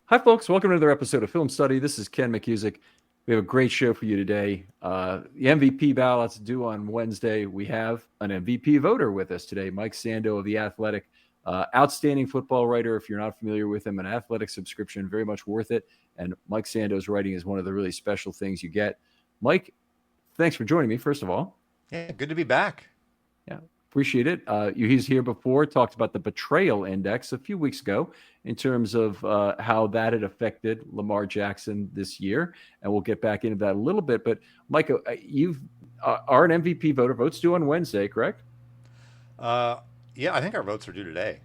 Hi, folks. Welcome to another episode of Film Study. This is Ken McKusick. We have a great show for you today. The MVP ballots due on Wednesday. We have an MVP voter with us today, Mike Sando of The Athletic. Outstanding football writer. If you're not familiar with him, an Athletic subscription, very much worth it. And Mike Sando's writing is one of the really special things you get. Mike, thanks for joining me, first of all. Yeah, good to be back. Yeah, appreciate it. He's here before, talked about the betrayal index a few weeks ago in terms of how that had affected Lamar Jackson this year. And we'll get back into that a little bit. But, Mike, you are an MVP voter. Votes due on Wednesday, correct? Yeah, I think our votes are due today.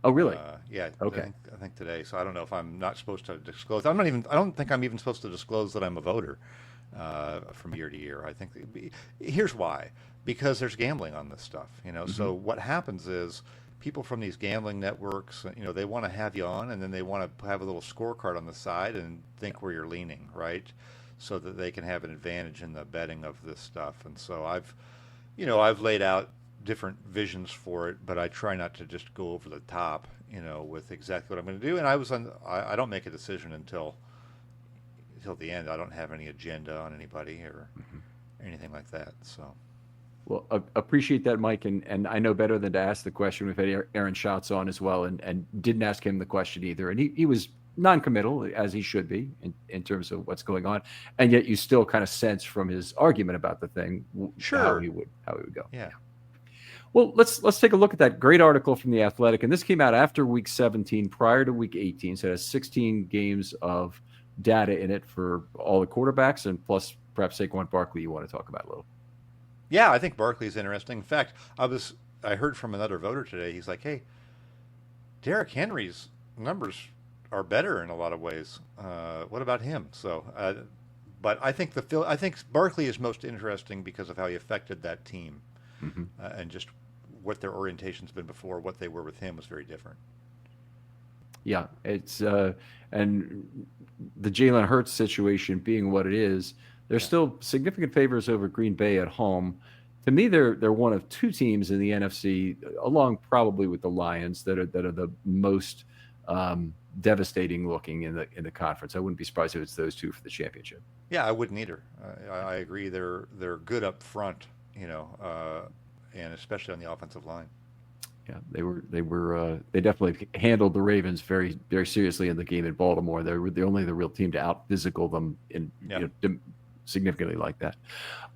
Oh, really? Yeah. Okay. I think today. So I don't know if I'm not supposed to disclose. I don't think I'm even supposed to disclose that I'm a voter from year to year. I think here's why. Because there's gambling on this stuff, Mm-hmm. So what happens is people from these gambling networks, they want to have you on, and then they want to have a little scorecard on the side and think where you're leaning, right? So that they can have an advantage in the betting of this stuff. And so I've laid out different visions for it, but I try not to just go over the top, with exactly what I'm going to do. And I don't make a decision until the end. I don't have any agenda on anybody or anything like that. So. Well, appreciate that, Mike, and I know better than to ask the question. We've had Aaron Schatz on as well, and didn't ask him the question either. And he was non-committal, as he should be, in terms of what's going on. And yet you still kind of sense from his argument about the thing sure. how he would go. Yeah. Well, let's take a look at that great article from The Athletic. And this came out after Week 17, prior to Week 18. So it has 16 games of data in it for all the quarterbacks, and plus perhaps Saquon Barkley you want to talk about a little. Yeah, I think Barkley's interesting. In fact, I heard from another voter today. He's like, "Hey, Derrick Henry's numbers are better in a lot of ways. What about him?" So, but I think Barkley is most interesting because of how he affected that team, and just what their orientation's been before. What they were with him was very different. Yeah, it's and the Jalen Hurts situation being what it is. They're still significant favors over Green Bay at home. To me, they're one of two teams in the NFC, along probably with the Lions, that are the most devastating looking in the conference. I wouldn't be surprised if it's those two for the championship. Yeah, I wouldn't either. I agree. They're good up front, and especially on the offensive line. Yeah, they definitely handled the Ravens very, very seriously in the game in Baltimore. They were the real team to out physical them in significantly like that.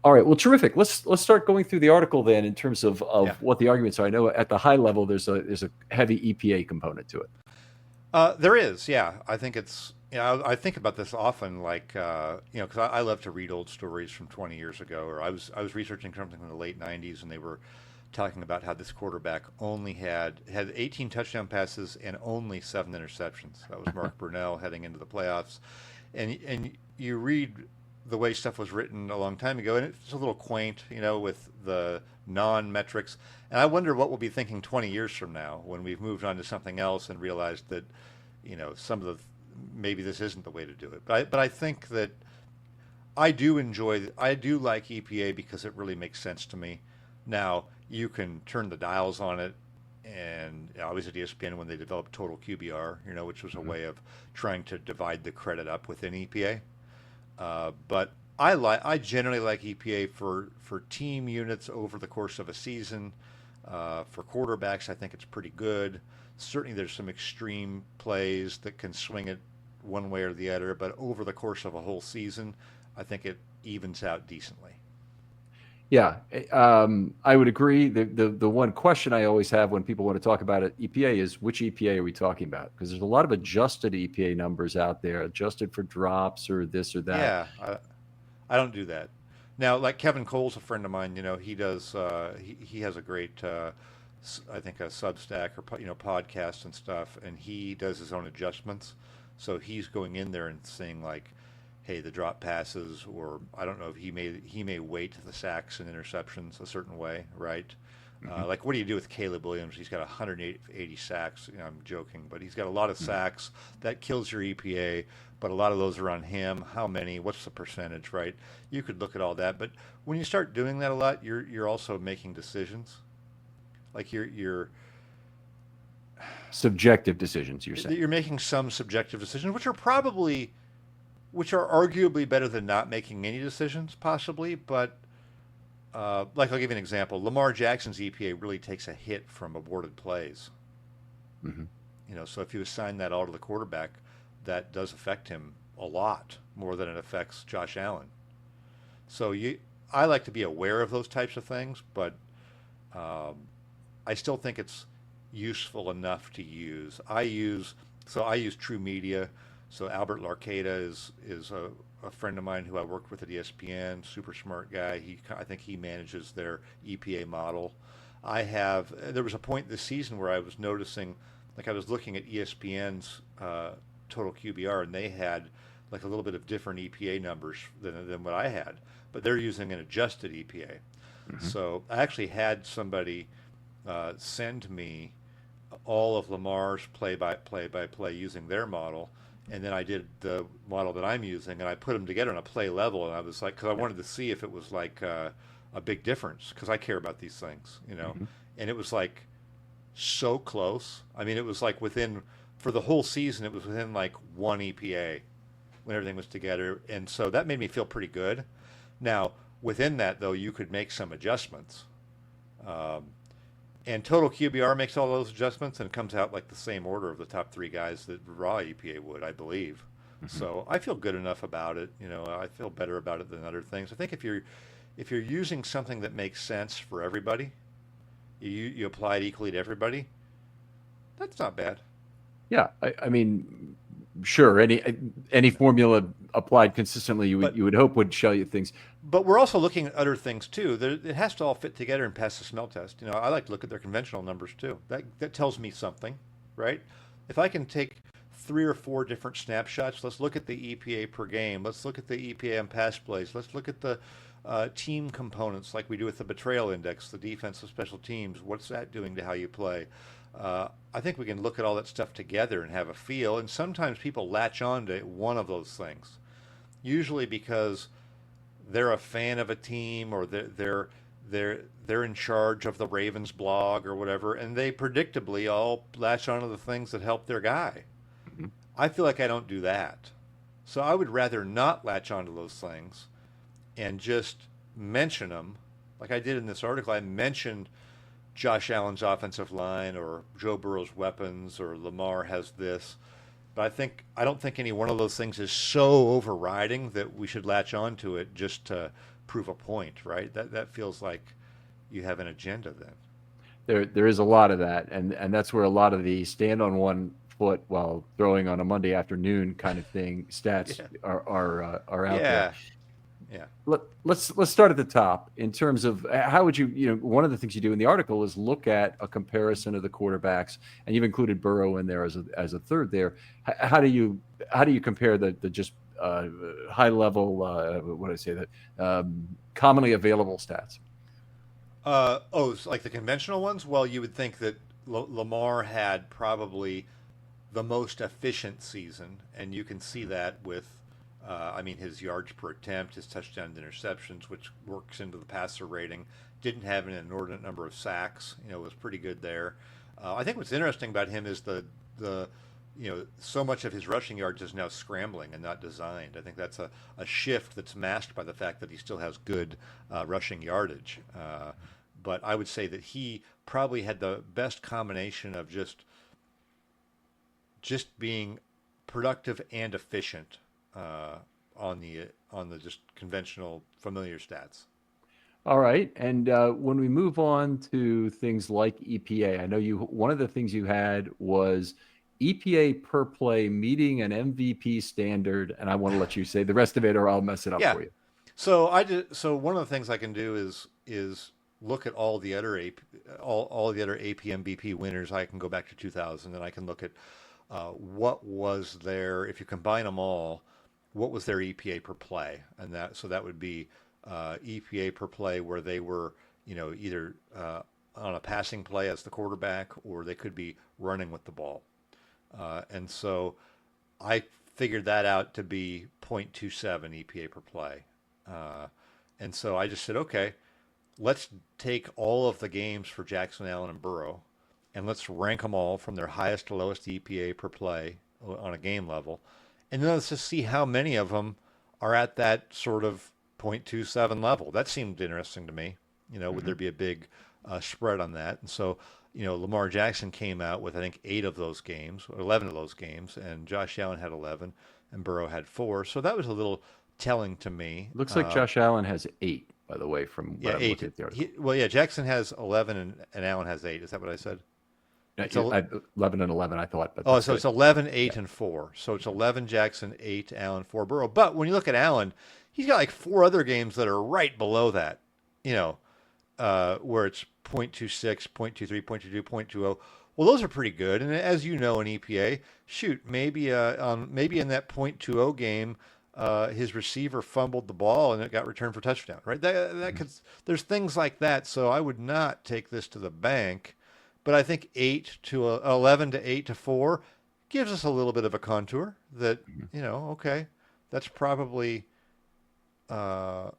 All right, well, terrific. Let's start going through the article then in terms of what the arguments are. I know at the high level there's a heavy EPA component to it. There is, yeah. I think it's I think about this often, like because I love to read old stories from 20 years ago, or I was researching something in the late 90s, and they were talking about how this quarterback only had 18 touchdown passes and only 7 interceptions. That was Mark Brunell heading into the playoffs, and you read the way stuff was written a long time ago, and it's a little quaint, with the non-metrics. And I wonder what we'll be thinking 20 years from now when we've moved on to something else and realized that, some of maybe this isn't the way to do it. But I think that I do like EPA because it really makes sense to me. Now, you can turn the dials on it, and I was at ESPN when they developed Total QBR, which was a way of trying to divide the credit up within EPA. But I generally like EPA for team units over the course of a season. For quarterbacks, I think it's pretty good. Certainly, there's some extreme plays that can swing it one way or the other, but over the course of a whole season, I think it evens out decently. Yeah, I would agree. The one question I always have when people want to talk about it, EPA, is which EPA are we talking about? Because there's a lot of adjusted EPA numbers out there, adjusted for drops or this or that. Yeah, I don't do that. Now, like Kevin Cole's a friend of mine. He does. He has a great, I think, a Substack or podcast and stuff, and he does his own adjustments. So he's going in there and saying like, hey, the drop passes, or I don't know if he may weight the sacks and interceptions a certain way, right? Like, what do you do with Caleb Williams? He's got 180 sacks. I'm joking, but he's got a lot of sacks. That kills your EPA, but a lot of those are on him. How many? What's the percentage, right? You could look at all that, but when you start doing that a lot, you're also making decisions. Like you're subjective decisions, you're saying. you're making some subjective decisions, which are arguably better than not making any decisions, possibly. But like I'll give you an example. Lamar Jackson's EPA really takes a hit from aborted plays. Hmm. So if you assign that all to the quarterback, that does affect him a lot more than it affects Josh Allen. So I like to be aware of those types of things, but um, I still think it's useful enough to use. I use True Media. So Albert Larcada is a friend of mine who I worked with at ESPN. Super smart guy. I think he manages their EPA model. There was a point this season where I was noticing, like I was looking at ESPN's total QBR, and they had like a little bit of different EPA numbers than what I had, but they're using an adjusted EPA. Hmm. So I actually had somebody send me all of Lamar's play by play using their model, and then I did the model that I'm using, and I put them together on a play level, and I was like, because I wanted to see if it was like a big difference, because I care about these things. Hmm. And it was like so close. I mean, it was like for the whole season, it was within like one EPA when everything was together, and so that made me feel pretty good. Now, within that, though, you could make some adjustments. Um, and total QBR makes all those adjustments, and it comes out like the same order of the top three guys that raw EPA would, I believe. Hmm. So I feel good enough about it. I feel better about it than other things. I think if you're using something that makes sense for everybody, you apply it equally to everybody. That's not bad. Yeah, I mean, sure. Any formula applied consistently, But you would hope would show you things. but we're also looking at other things too. It has to all fit together and pass the smell test. I like to look at their conventional numbers too. That tells me something, right? If I can take three or four different snapshots, let's look at the EPA per game. Let's look at the EPA on pass plays. Let's look at the team components like we do with the betrayal index, the defensive special teams. What's that doing to how you play? I think we can look at all that stuff together and have a feel. And sometimes people latch on to one of those things, usually because they're a fan of a team, or they're in charge of the Ravens blog or whatever, and they predictably all latch onto the things that help their guy. Mhm. I feel like I don't do that. So I would rather not latch onto those things and just mention them. Like I did in this article, I mentioned Josh Allen's offensive line or Joe Burrow's weapons or Lamar has this. But I don't think any one of those things is so overriding that we should latch on to it just to prove a point, right? That feels like you have an agenda then. There is a lot of that, and that's where a lot of the stand on one foot while throwing on a Monday afternoon kind of thing stats Yeah. are out there. Yeah. Yeah. Let's start at the top in terms of how would one of the things you do in the article is look at a comparison of the quarterbacks, and you've included Burrow in there as a third there. How do you compare the just high level what do I say that commonly available stats? So like the conventional ones? Well, you would think that Lamar had probably the most efficient season, and you can see that with, I mean, his yards per attempt, his touchdown to interceptions, which works into the passer rating. Didn't have an inordinate number of sacks. Was pretty good there. I think what's interesting about him is the so much of his rushing yards is now scrambling and not designed. I think that's a shift that's masked by the fact that he still has good rushing yardage. But I would say that he probably had the best combination of just being productive and efficient on the just conventional familiar stats. All right, and when we move on to things like EPA, I know one of the things you had was EPA per play meeting an MVP standard, and I want to let you say the rest of it, or I'll mess it up Yeah. for you. So one of the things I can do is look at all the other AP MVP winners. I can go back to 2000, and I can look at what was their, if you combine them all, what was their EPA per play, and that would be EPA per play where they were either on a passing play as the quarterback, or they could be running with the ball. And so I figured that out to be 0.27 EPA per play. Uh, and so I just said, okay, let's take all of the games for Jackson, Allen, and Burrow, and let's rank them all from their highest to lowest EPA per play on a game level. And then let's just see how many of them are at that sort of 0.27 level. That seemed interesting to me. Would Hmm. there be a big spread on that? And so, Lamar Jackson came out with, I think, 8 of those games, or 11 of those games, and Josh Allen had 11, and Burrow had 4. So that was a little telling to me. Looks like Josh Allen has 8, by the way, from what Yeah, I'm eight. looking at the article. Well, yeah, Jackson has 11 and Allen has 8. Is that what I said? It's a, 11 and 11, I thought, but Oh, that's so it's good. 11, Yeah. 8, and 4. So it's 11 Jackson, 8 Allen, 4 Burrow. But when you look at Allen, he's got like 4 other games that are right below that, you know, where it's 0.26, 0.23, 0.22, 0.20. Well, those are pretty good. And as you know in EPA, shoot, maybe in that 0.20 game, his receiver fumbled the ball and it got returned for touchdown, right? That Mhm. could, there's things like that. So I would not take this to the bank, but I think 11 to 8 to 4 gives us a little bit of a contour that, Mhm. okay, that's probably, uh,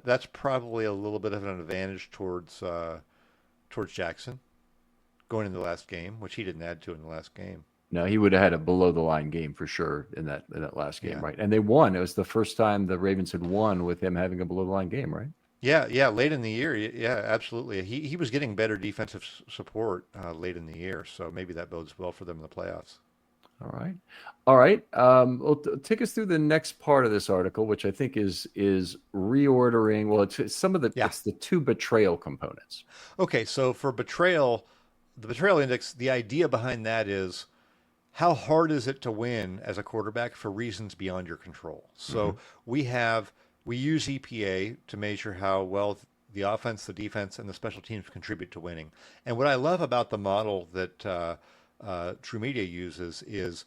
that's probably a little bit of an advantage towards Jackson going into the last game, which he didn't add to in the last game. No, he would have had a below the line game for sure in that last game, Yeah. right? And they won. It was the first time the Ravens had won with him having a below the line game, right? Yeah, yeah, late in the year, yeah, absolutely. He was getting better defensive support late in the year, so maybe that bodes well for them in the playoffs. All right. All right. Well, take us through the next part of this article, which I think is reordering. Well, it's some of the Yeah. it's the two betrayal components. Okay, so for betrayal, the betrayal index, the idea behind that is how hard is it to win as a quarterback for reasons beyond your control? Hmm. So we use EPA to measure how well the offense, the defense, and the special teams contribute to winning. And what I love about the model that True Media uses is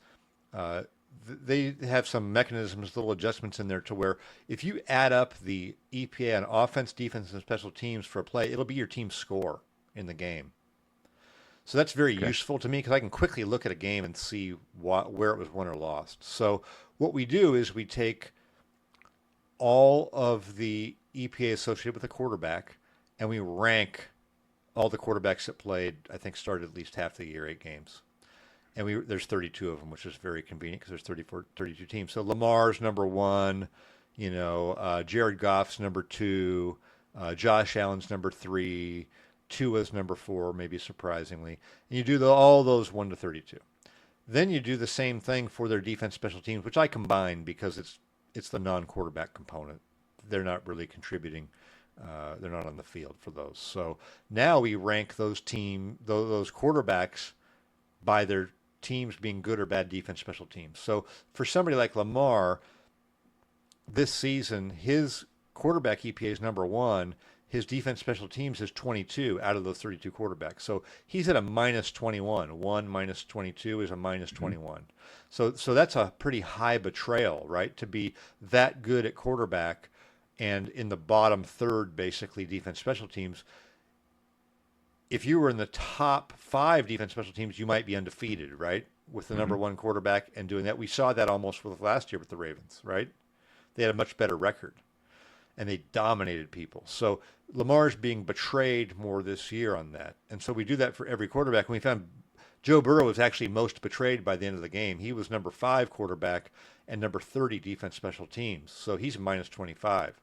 uh, they have some mechanisms, little adjustments in there to where if you add up the EPA on offense, defense, and special teams for a play, it'll be your team score in the game. So that's very Okay. useful to me because I can quickly look at a game and see where it was won or lost. So what we do is we take all of the EPA associated with the quarterback and we rank all the quarterbacks that played, I think started at least half the year, 8 games. And there's 32 of them, which is very convenient because there's 34, 32 teams. So Lamar's number one, Jared Goff's number two, Josh Allen's number three, Tua's number four, maybe surprisingly. And you do all those 1 to 32. Then you do the same thing for their defense special teams, which I combine because it's the non-quarterback component. They're not really contributing. They're not on the field for those. So now we rank those quarterbacks by their teams being good or bad defense special teams. So for somebody like Lamar, this season, his quarterback EPA is number one. His defense special teams is 22 out of those 32 quarterbacks. So he's at a minus 21. 1 minus 22 is a minus Hmm. 21. So that's a pretty high betrayal, right? To be that good at quarterback and in the bottom third, basically, defense special teams. If you were in the top 5 defense special teams, you might be undefeated, right? With the number Hmm. one quarterback and doing that. We saw that almost with last year with the Ravens, right? They had a much better record and they dominated people. So Lamar's being betrayed more this year on that. And so we do that for every quarterback. And we found Joe Burrow was actually most betrayed by the end of the game. He was number 5 quarterback and number 30 defense special teams. So he's minus 25.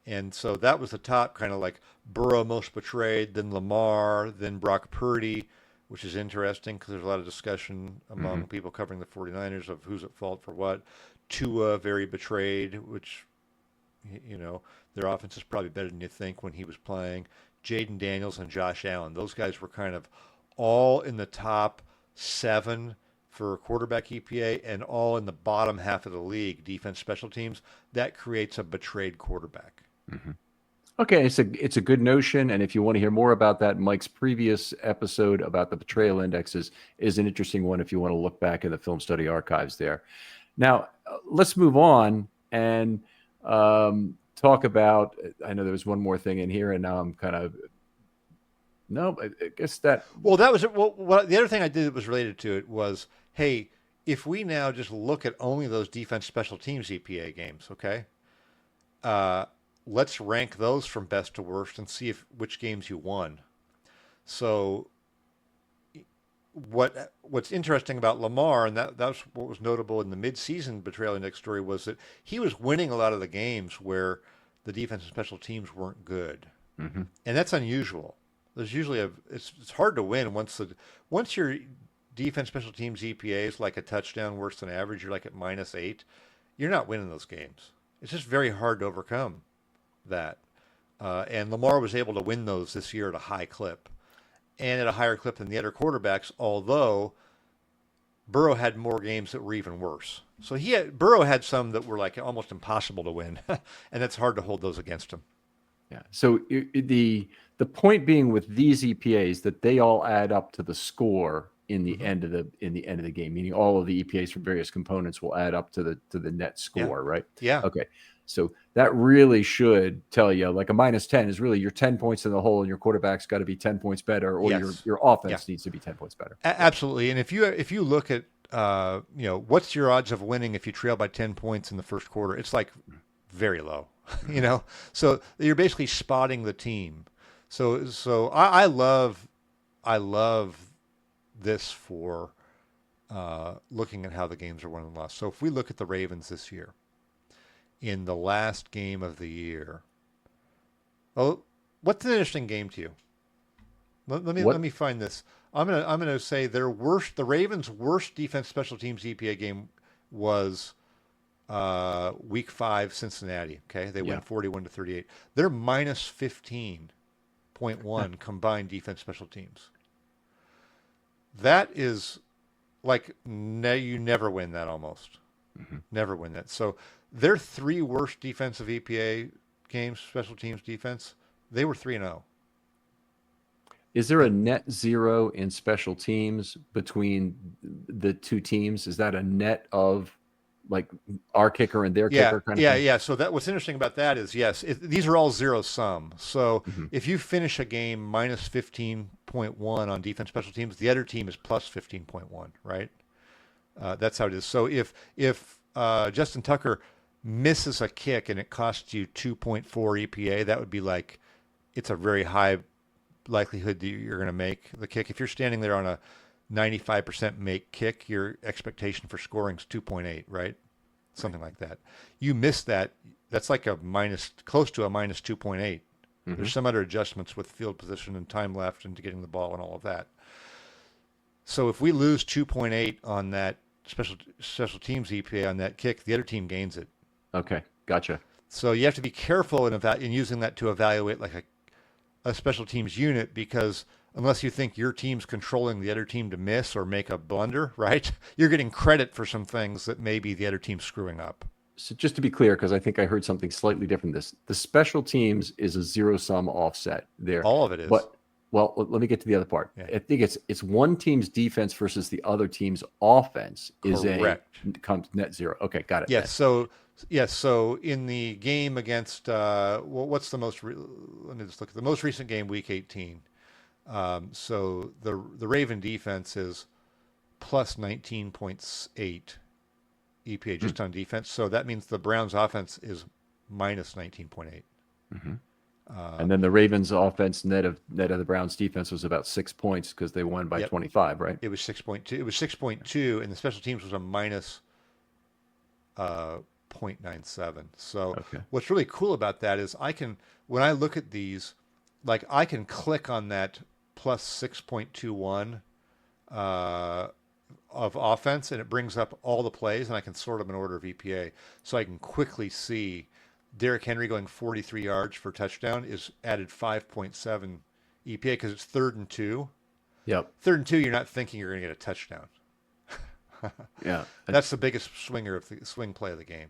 And so that was the top kind of like Burrow most betrayed, then Lamar, then Brock Purdy, which is interesting because there's a lot of discussion Hmm. among people covering the 49ers of who's at fault for what. Tua very betrayed, which you know, their offense is probably better than you think when he was playing. Jaden Daniels and Josh Allen, those guys were kind of all in the top 7 for quarterback EPA and all in the bottom half of the league, defense special teams. That creates a betrayed quarterback. Hmm. Okay, it's a good notion, and if you want to hear more about that, Mike's previous episode about the betrayal indexes is an interesting one. If you want to look back in the film study archives there. Now, let's move on and talk about. I know there was one more thing in here, and now I'm kind of no. I guess that. Well, that was well, the other thing I did that was related to it was, hey, if we now just look at only those defense special teams EPA games, okay? Uh, let's rank those from best to worst and see if which games you won. So what's interesting about Lamar, and that's what was notable in the midseason betrayal index story, was that he was winning a lot of the games where the defense and special teams weren't good, Hmm. and that's unusual. There's usually it's hard to win once your defense special teams EPA is like a touchdown worse than average. You're like at -8. You're not winning those games. It's just very hard to overcome that. And Lamar was able to win those this year at a high clip and at a higher clip than the other quarterbacks, although Burrow had more games that were even worse. So Burrow had some that were like almost impossible to win, and it's hard to hold those against him. Yeah. So the point being with these EPAs that they all add up to the score in the end of the game, meaning all of the EPAs from various components will add up to the net score, right? Yeah. Okay. So that really should tell you, like a -10 is really you're 10 points in the hole, and your quarterback's got to be 10 points better, or Yes. your offense needs to be 10 points better. Absolutely. And if you look at what's your odds of winning if you trail by 10 points in the first quarter, it's like very low. So you're basically spotting the team. So I love this for looking at how the games are won and lost. So if we look at the Ravens this year, in the last game of the year, what's an interesting game to you? Let me find this. I'm gonna say the Ravens' worst defense special teams EPA game was week 5 Cincinnati. Okay, they win 41-38. They're -15.1 combined defense special teams. That is like you never win that almost. Never win that. So their 3 worst defensive EPA games, special teams defense, they were 3-0. Is there a net zero in special teams between the two teams? Is that a net of like our kicker and their kicker kind of thing? Yeah. So what's interesting about that is, yes, these are all zero sum. So if you finish a game -15.1 on defense special teams, the other team is +15.1, right? That's how it is. So if Justin Tucker misses a kick and it costs you 2.4 EPA, that would be like it's a very high likelihood that you're going to make the kick. If you're standing there on a 95% make kick, your expectation for scoring is 2.8, right? Something like that. You miss that, that's like close to a -2.8. There's some other adjustments with field position and time left and to getting the ball and all of that. So if we lose 2.8 on that special teams EPA on that kick, the other team gains it. Okay, gotcha. So you have to be careful in using that to evaluate like a special teams unit, because unless you think your team's controlling the other team to miss or make a blunder, right? You're getting credit for some things that maybe the other team's screwing up. So just to be clear, because I think I heard something slightly different. The special teams is a zero-sum offset there. All of it is. But well, let me get to the other part. Yeah. I think it's one team's defense versus the other team's offense comes net zero. Okay, got it. Yes. So in the game against what's the most? Let me just look at the most recent game, Week 18. So the Raven defense is +19.8 EPA just on defense. So that means the Browns offense is -19.8. And then the Ravens offense net of the Browns defense was about 6 points because they won by 25, right? It was 6.2. It was 6.2, and the special teams was a -0.97. So what's really cool about that is when I look at these, like I can click on that +6.21 of offense, and it brings up all the plays, and I can sort them in order of EPA, so I can quickly see Derrick Henry going 43 yards for touchdown is added 5.7 EPA because it's 3rd and 2. Yep. 3rd and 2, you're not thinking you're going to get a touchdown. Yeah. That's the biggest swing play of the game.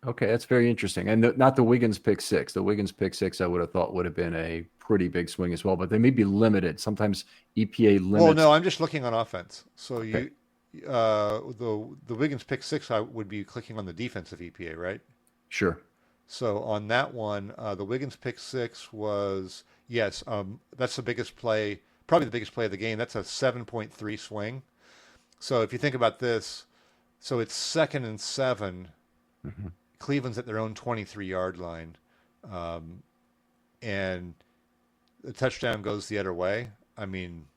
Okay, that's very interesting. And not the Wiggins pick six. The Wiggins pick six I would have thought would have been a pretty big swing as well, but they may be limited. Sometimes EPA limits. Well, no, I'm just looking on offense. So the Wiggins pick six, I would be clicking on the defensive EPA, right? Sure. So on that one, the Wiggins pick six was, that's the biggest play, probably the biggest play of the game. That's a 7.3 swing. So if you think about this, so it's 2nd and 7. Cleveland's at their own 23-yard line, and the touchdown goes the other way. I mean,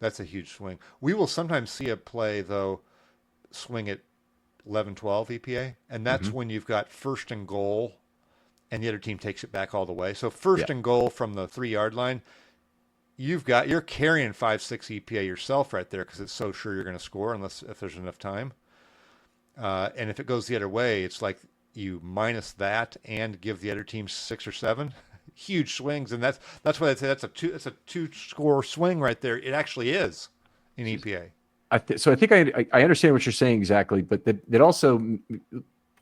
That's a huge swing. We will sometimes see a play though swing at 11, 12 EPA, and that's Hmm. when you've got first and goal, and the other team takes it back all the way. So Yeah. first and goal from the 3 yard line, you're carrying 5, 6 EPA yourself right there because it's so sure you're going to score unless if there's enough time. And if it goes the other way, it's like you minus that and give the other team 6 or 7. Huge swings, and that's why I say that's a two score swing right there. It actually is in EPA. So I think I understand what you're saying exactly, but that also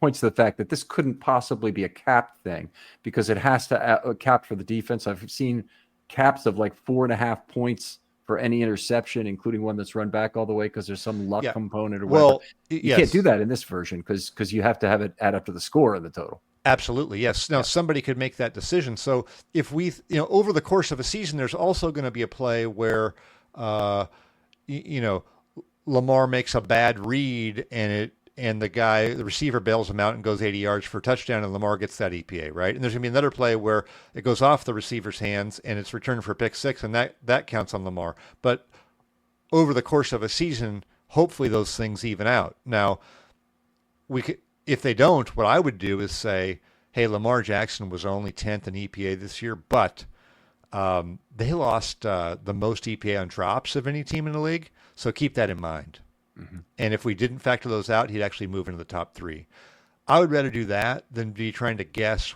points to the fact that this couldn't possibly be a capped thing because it has to cap for the defense. I've seen caps of like 4.5 points for any interception, including one that's run back all the way because there's some luck Yeah. component or whatever. Well, You can't do yes, that in this version because you have to have it add up to the score of the total. absolutely. Yes. Now Yeah. somebody could make that decision. So if over the course of a season, there's also going to be a play where, uh, you know, Lamar makes a bad read and the receiver bails him out and goes 80 yards for a touchdown, and Lamar gets that EPA, right? And there's going to be another play where it goes off the receiver's hands and it's returned for a pick six, and that counts on Lamar. But over the course of a season, hopefully those things even out. Now, if they don't, what I would do is say, hey, Lamar Jackson was only 10th in EPA this year, but they lost the most EPA on drops of any team in the league. So keep that in mind. Mhm. And if we didn't factor those out, he'd actually move into the top 3. I would rather do that than be trying to guess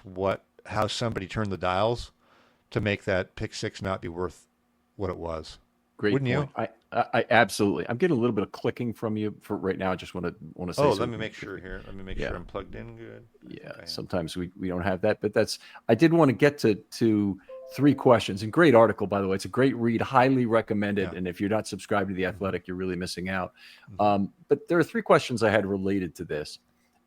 how somebody turned the dials to make that pick six not be worth what it was. Great Wouldn't point. you? I absolutely. I'm getting a little bit of clicking from you for right now. I just want to say. Oh, So let me make sure here. Let me make Yeah. sure I'm plugged in good. Yeah, Okay. sometimes we don't have that, but I did want to get to 3 questions. And great article, by the way. It's a great read, highly recommended. Yeah. And if you're not subscribed to The Athletic, you're really missing out. Mhm. But there are 3 questions I had related to this.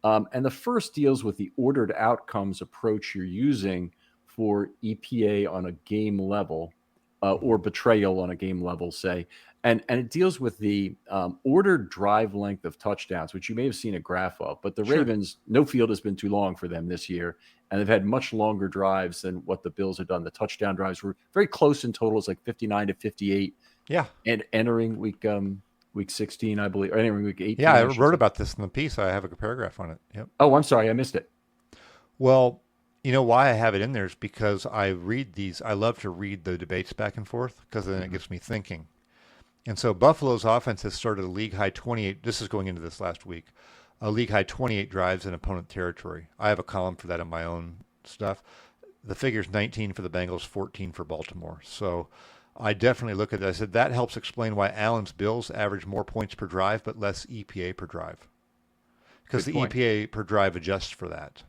And the first deals with the ordered outcomes approach you're using for EPA on a game level, or betrayal on a game level, say. And it deals with the ordered drive length of touchdowns, which you may have seen a graph of. But the Sure. Ravens, no field has been too long for them this year, and they've had much longer drives than what the Bills have done. The touchdown drives were very close in total. It's like 59 to 58, Yeah. and entering week 16, I believe, or entering week 18. Yeah, I I should wrote say. about this in the piece. I have a paragraph on it. Yep. Oh, I'm sorry, I missed it. Well, you know why I have it in there is because I read these. I love to read the debates back and forth because then it gets me thinking. And so Buffalo's offense has started a league high 28. This is going into this last week. A league high 28 drives in opponent territory. I have a column for that in my own stuff. The figure's 19 for the Bengals, 14 for Baltimore. So I definitely look at that. I said that helps explain why Allen's Bills average more points per drive but less EPA per drive. Because Good the point. EPA per drive adjusts for that,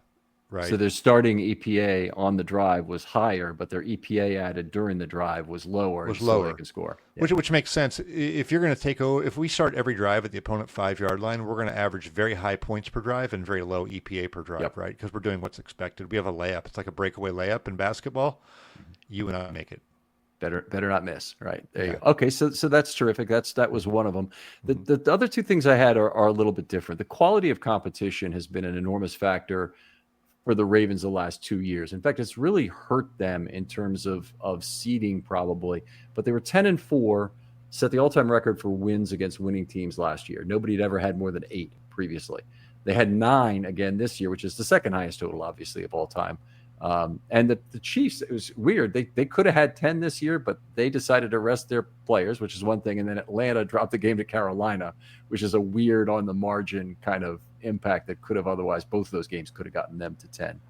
right? So their starting EPA on the drive was higher, but their EPA added during the drive was lower, Was so they lower. can score. Yeah. Which makes sense. If you're going to if we start every drive at the opponent 5 yard line, we're going to average very high points per drive and very low EPA per drive, Yep. right? Because we're doing what's expected. We have a layup. It's like a breakaway layup in basketball. You and I make it. Better not miss. Right there. You Yeah. go. Okay, so that's terrific. That was one of them. Mhm. The other 2 things I had are a little bit different. The quality of competition has been an enormous factor for the Ravens the last 2 years. In fact, it's really hurt them in terms of seeding probably. But they were 10-4, set the all-time record for wins against winning teams last year. Nobody had ever had more than 8 previously. They had 9 again this year, which is the second highest total, obviously, of all time. And the Chiefs, it was weird. They could have had 10 this year, but they decided to rest their players, which is one thing. And then Atlanta dropped the game to Carolina, which is a weird on the margin kind of impact that could have otherwise, both of those games could have gotten them to 10.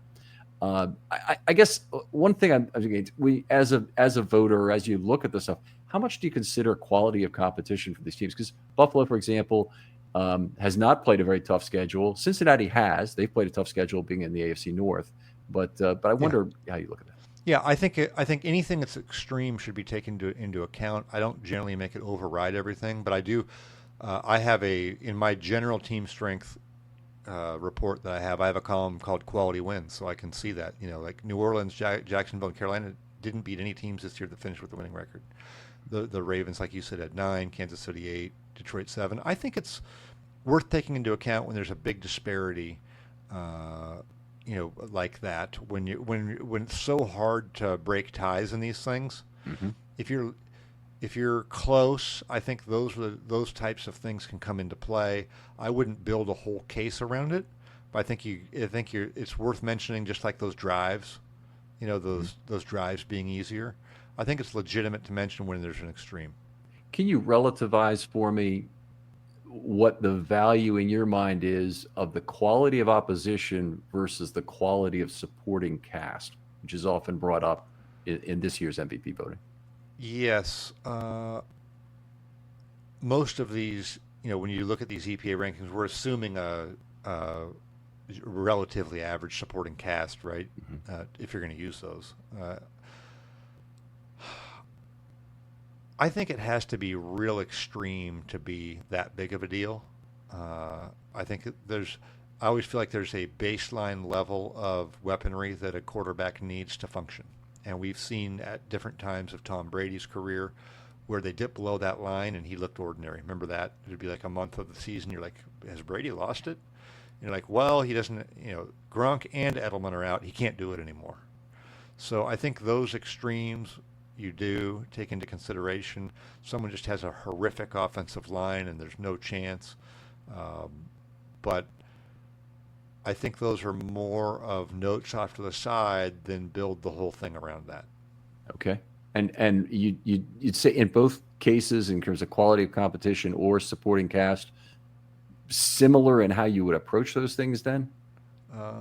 I guess one thing I'm thinking, as a voter, or as you look at this stuff, how much do you consider quality of competition for these teams? Because Buffalo, for example, has not played a very tough schedule. Cincinnati has. They've played a tough schedule being in the AFC North. But I wonder how you look at that. Yeah, I think anything that's extreme should be taken into account. I don't generally make it override everything, but I do. I have in my general team strength report that I have a column called quality wins, so I can see that. Like New Orleans, Jacksonville, and Carolina didn't beat any teams this year that finished with a winning record. The Ravens, like you said, had 9, Kansas City 8, Detroit 7. I think it's worth taking into account when there's a big disparity. Like that, when it's so hard to break ties in these things. Mm-hmm. If you're If you're close, I think those types of things can come into play. I wouldn't build a whole case around it, but it's worth mentioning, just like those drives, Mhm. those drives being easier. I think it's legitimate to mention when there's an extreme. Can you relativize for me what the value in your mind is of the quality of opposition versus the quality of supporting cast, which is often brought up in this year's MVP voting? Yes, most of these, when you look at these EPA rankings, we're assuming a relatively average supporting cast, right? Mhm. If you're going to use those. I think it has to be real extreme to be that big of a deal. I think I always feel like there's a baseline level of weaponry that a quarterback needs to function. And we've seen at different times of Tom Brady's career where they dipped below that line and he looked ordinary. Remember that? It'd be like a month of the season. You're like, has Brady lost it? And you're like, well, he doesn't, Gronk and Edelman are out. He can't do it anymore. So I think those extremes you do take into consideration. Someone just has a horrific offensive line and there's no chance. Um, but I think those are more of notes off to the side than build the whole thing around that. Okay. And you'd say in both cases, in terms of quality of competition or supporting cast, similar in how you would approach those things then? Uh,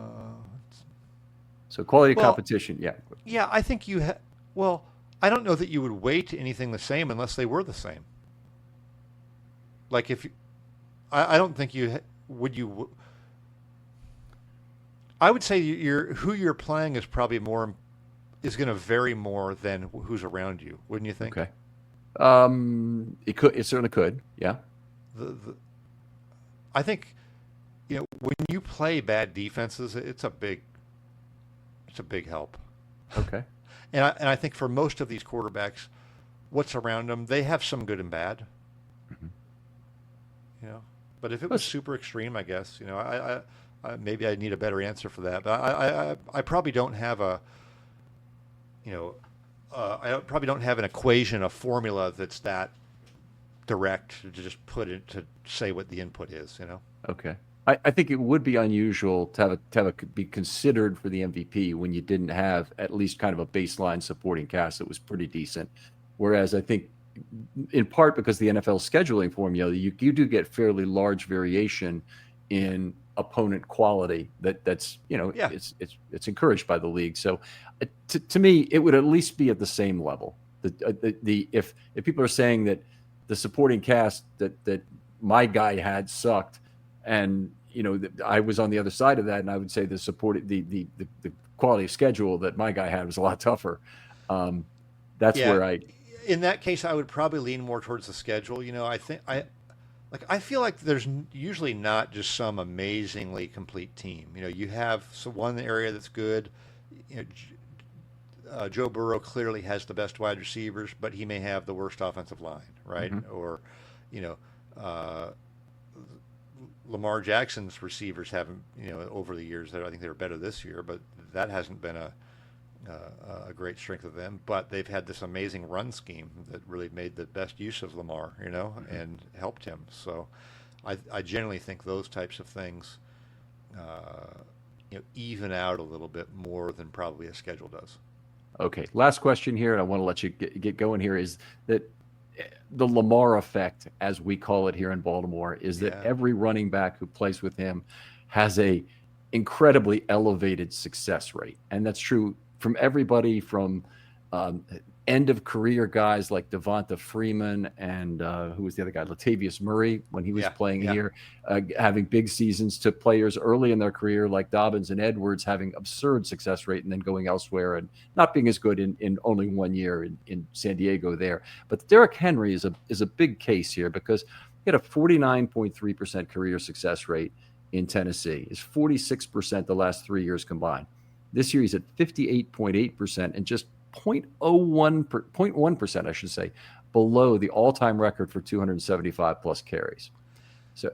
So quality of well, competition, yeah. yeah, I think well, I don't know that you would weight anything the same unless they were the same. Like if you, I don't think would you. I would say who you're playing is probably is going to vary more than who's around you, wouldn't you think? Okay. It certainly could. Yeah. The I think when you play bad defenses, it's a big help. Okay. And I think for most of these quarterbacks, what's around them, they have some good and bad. Mhm. You know, but if it was Let's- super extreme, I guess maybe I need a better answer for that. But I probably don't have you know I probably don't have an equation, a formula that's that direct to just put it to say what the input is. Okay. I think it would be unusual be considered for the MVP when you didn't have at least kind of a baseline supporting cast that was pretty decent. Whereas I think in part because the NFL scheduling formula, you do get fairly large variation in opponent quality that's Yeah, it's encouraged by the league. So to me, it would at least be at the same level. The if people are saying that the supporting cast that my guy had sucked, and I was on the other side of that, and I would say the quality of schedule that my guy had was a lot tougher. Um, that's yeah. where I In that case, I would probably lean more towards the schedule. I feel like there's usually not just some amazingly complete team. You have one area that's good. Joe Burrow clearly has the best wide receivers, but he may have the worst offensive line, right? Mhm. Or, you know, uh, Lamar Jackson's receivers haven't, over the years, I think they were better this year, but that hasn't been a great strength of them. But they've had this amazing run scheme that really made the best use of Lamar, Mhm. and helped him. So I generally think those types of things, even out a little bit more than probably a schedule does. Okay, last question here, and I want to let you get going here, is that the Lamar effect, as we call it here in Baltimore, is that Yeah. every running back who plays with him has a incredibly elevated success rate. And that's true from everybody from um, end of career guys like Devonta Freeman and who was the other guy, Latavius Murray, when he was Yeah. playing Yeah. here, having big seasons, to players early in their career like Dobbins and Edwards having absurd success rate and then going elsewhere and not being as good in only 1 year in San Diego there. But Derrick Henry is a big case here because he had a 49.3% career success rate in Tennessee. Is 46% the last 3 years combined. This year he's at 58.8% and just 0.1%, I should say, below the all-time record for 275 plus carries. So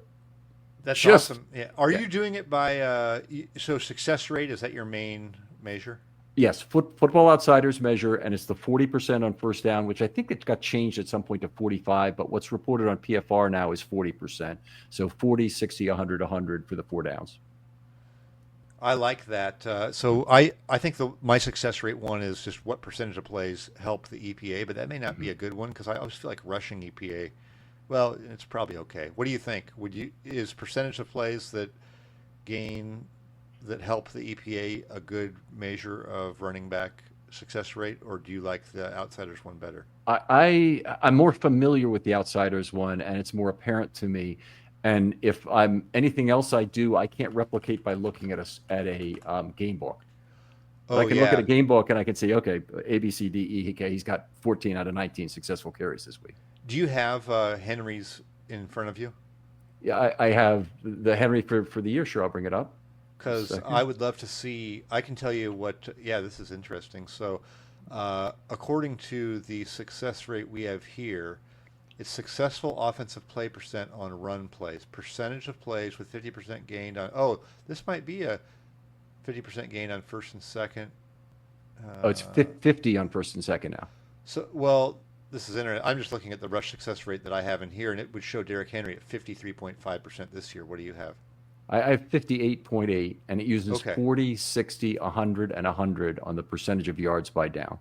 That's just awesome. Yeah. Are yeah. you doing it by so success rate? Is that your main measure? Yes, Football Outsiders measure, and it's the 40% on first down, which I think it got changed at some point to 45, but what's reported on PFR now is 40%. So 40, 60, 100, 100 for the 4 downs. I like that. So I think my success rate one is just what percentage of plays help the EPA, but that may not be a good one because I always feel like rushing EPA. Well, it's probably okay. What do you think? Is percentage of plays gain that help the EPA a good measure of running back success rate, or do you like the Outsiders one better? I'm more familiar with the Outsiders one, and it's more apparent to me. And if I'm anything else I do, I can't replicate by looking at a game book. But I Oh can look at a yeah, game book and I can say, okay, A, B, C, D, E, okay, he's got 14 out of 19 successful carries this week. do you have Henry's in front of you? Yeah, I have the Henry for the year. Sure, I'll bring it up. Just a Because I second. would love to see. I can tell you what. Yeah, this is interesting. So, according to the success rate we have here, it's successful offensive play percent on run plays, percentage of plays with 50% gained on. Oh, this might be a 50% gain on first and second. Oh, it's Uh, 50 on first and second now. well, this is interesting. I'm just looking at the rush success rate that I have in here, and it would show Derrick Henry at 53.5% this year. What do you have? I have 58.8, and it uses Okay. 40, 60, 100, and 100 on the percentage of yards by down.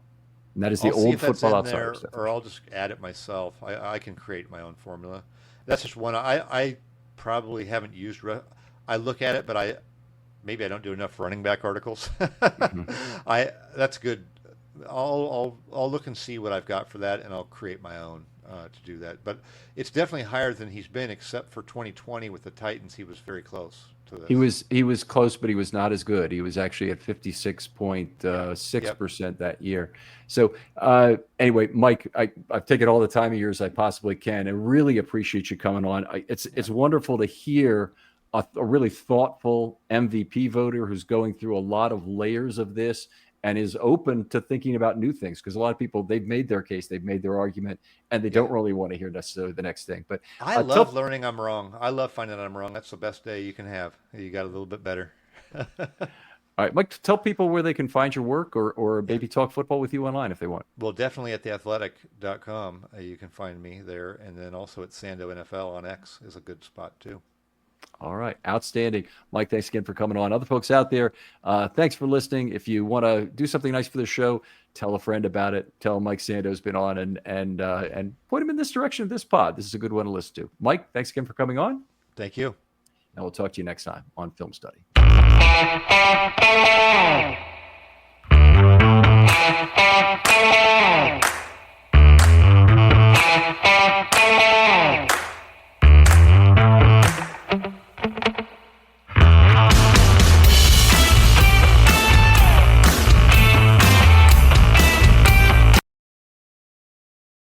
And that is the I'll see old if that's Football in Outsiders there, or I'll definition. just add it myself. I can create my own formula. That's just one. I probably haven't used. I look at it, but maybe I don't do enough running back articles. Mhm. That's good. I'll look and see what I've got for that, and I'll create my own to do that. But it's definitely higher than he's been, except for 2020 with the Titans. He was very close to He this. was he was close, but he was not as good. He was actually at Yep. 56.6% that year. So anyway, Mike, I've taken all the time of yours I possibly can, and really appreciate you coming on. It's wonderful to hear a really thoughtful MVP voter who's going through a lot of layers of this and is open to thinking about new things, because a lot of people, they've made their case, they've made their argument, and they Yeah. don't really want to hear necessarily the next thing. But I love tell learning I'm wrong. I love finding out I'm wrong. That's the best day you can have. You got a little bit better. All right, Mike, tell people where they can find your work, or Yeah. maybe talk football with you online if they want. Well, definitely at theathletic.com. You can find me there. And then also at Sando NFL on X is a good spot too. All right, outstanding. Mike, thanks again for coming on. Other folks out there, thanks for listening. If you want to do something nice for the show, tell a friend about it. Tell Mike Sando's been on, and point him in this direction of this pod. This is a good one to listen to. Mike, thanks again for coming on, Thank you. and we'll talk to you next time on Film Study.